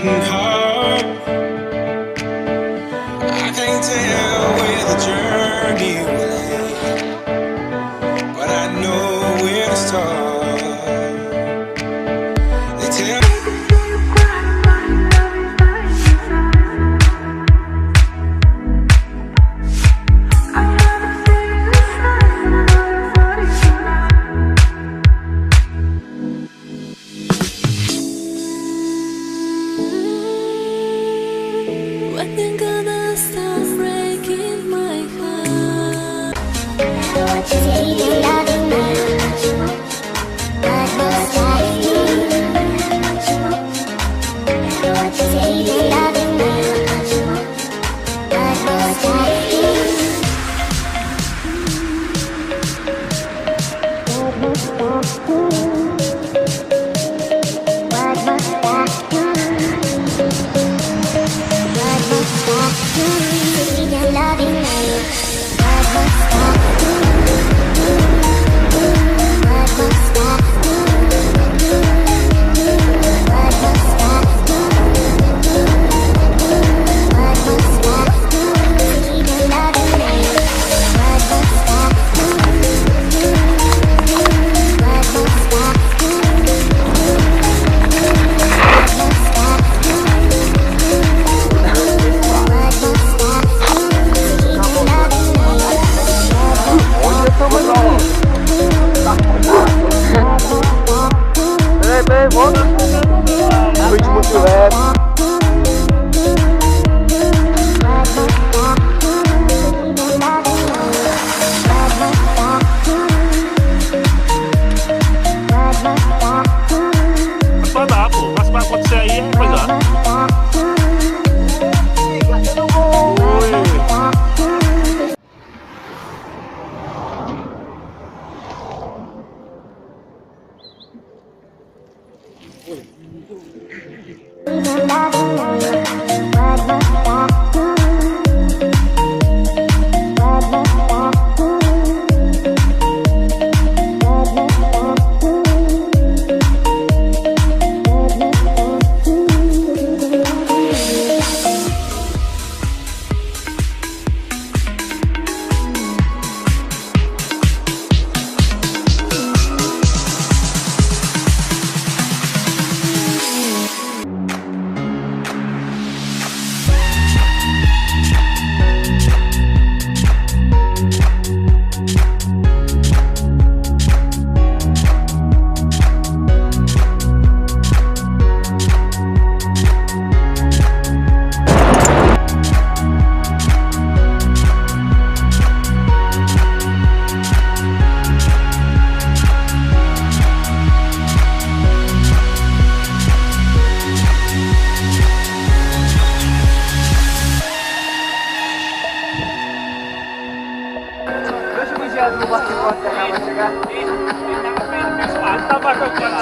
beating heart. I can't tell where the journey will end, but I know where to start. They tell when they're gonna stop breaking my heart. What you say you loving me? What must I do? What you say you loving me? What must I do? What must I do? What must I do? What must I do? You're loving me. What must I do? What must I do? What must I do? What must I do? You're loving me. What must I do? What must I do? Hey babe, what? Which would you have? Vai dar, pô. Mas vai acontecer aí, vai dar. Deixa o vigiado no barco enquanto o TH vai chegar. Tá bacana.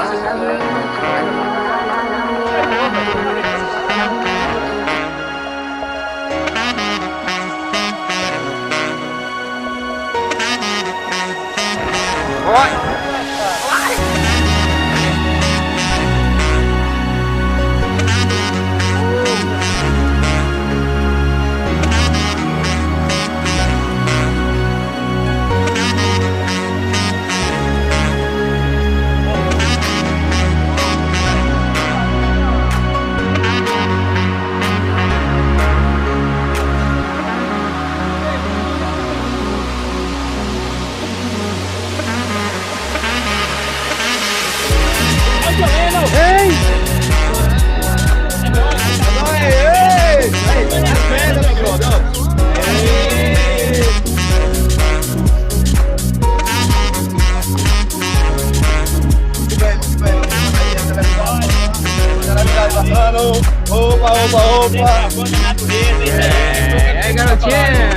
Opa, opa, opa! É, garotinha!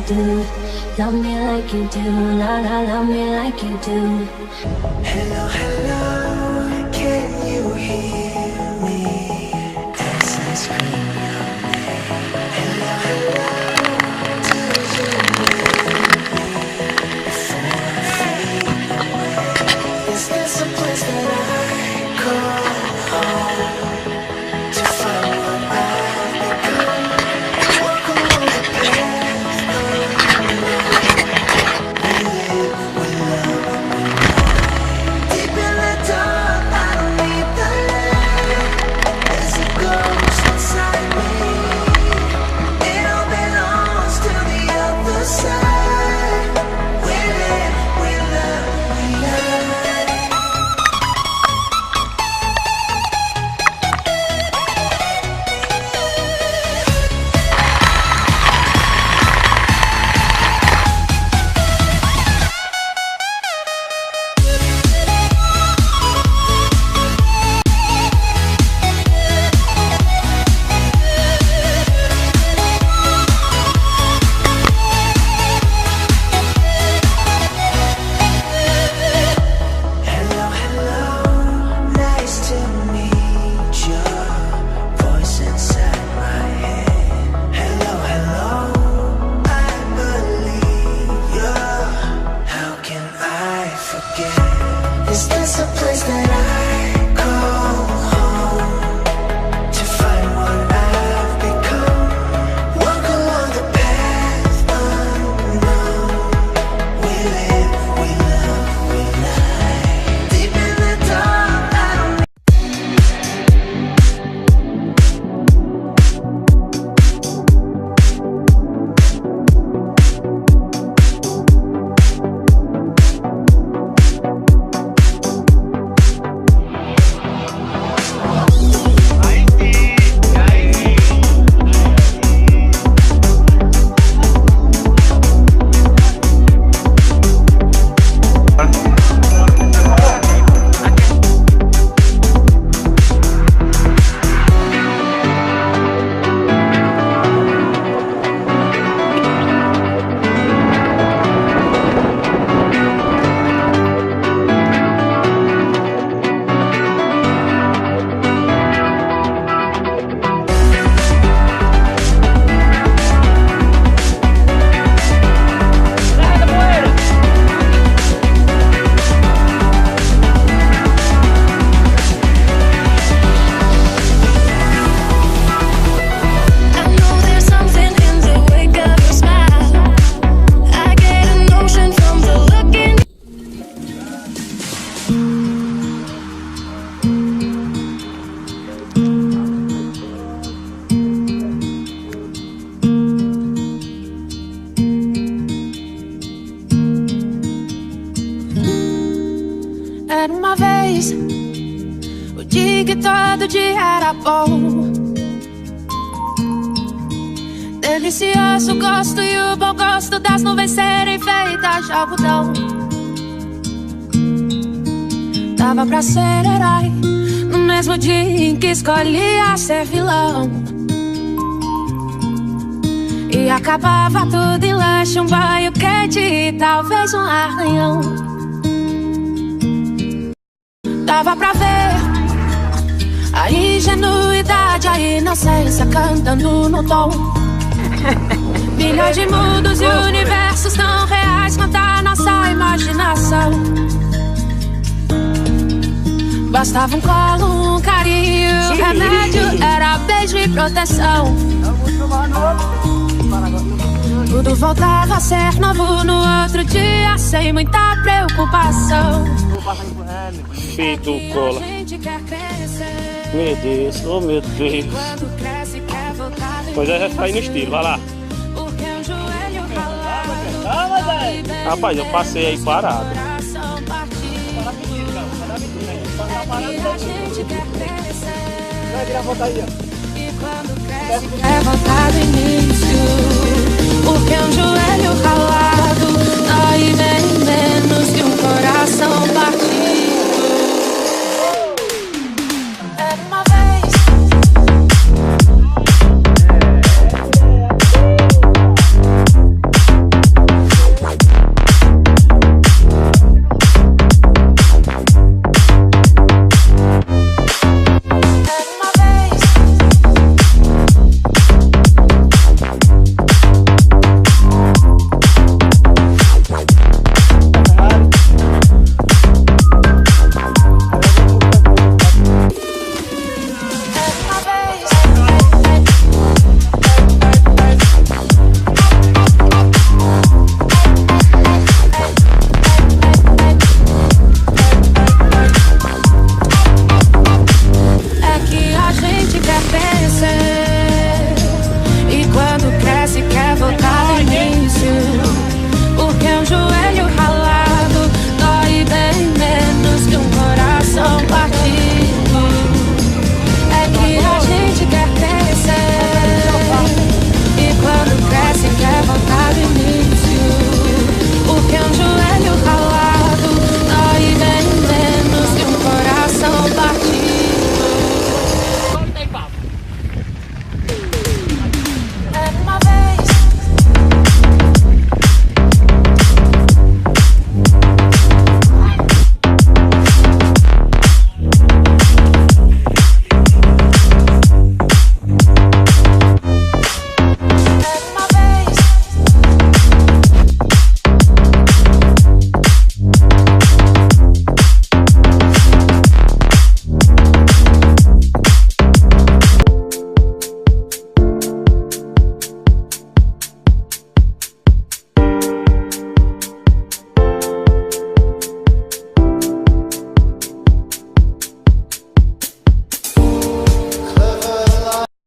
do. Love me like you do, la la, love me like you do. Hello, hello, can you hear me as I scream your name? Hello, hello, do you need me before I fade away? Is this a place that I call home to find what I've become? Walk along the path unknown. We live, we love, we die. Deep in the dark, I don't need the light. There's a ghost inside me. It all belongs to the other side. We live, we love, we die. Hello, hello, nice to meet your voice inside my head. Hello, hello, I believe you. How can I forget? Is this a place that I call home to find what I've become? Walk along the path unknown. We live, we love, we lie. Deep in the dark, I don't I know there's something in the wake of your smile. I get a notion from the look in. Era uma vez o dia que todo dia era bom. Delicioso o gosto e o bom gosto das nuvens serem feitas de algodão. Dava pra ser herói no mesmo dia em que escolhia ser vilão. E acabava tudo em lanche, um banho quente e talvez um arranhão. Dava pra ver a ingenuidade, a inocência cantando no tom. Milhões de mundos e universos tão reais quanto a nossa imaginação. Bastava um colo, um carinho, remédio era beijo e proteção. Tudo voltava a ser novo no outro dia, sem muita preocupação. Filho do cola. Meu Deus, oh meu Deus. Pois é, já sai no estilo, vai lá. Rapaz, eu passei aí parado. Vai virar volta aí, ó. É voltar do início, porque um joelho ralar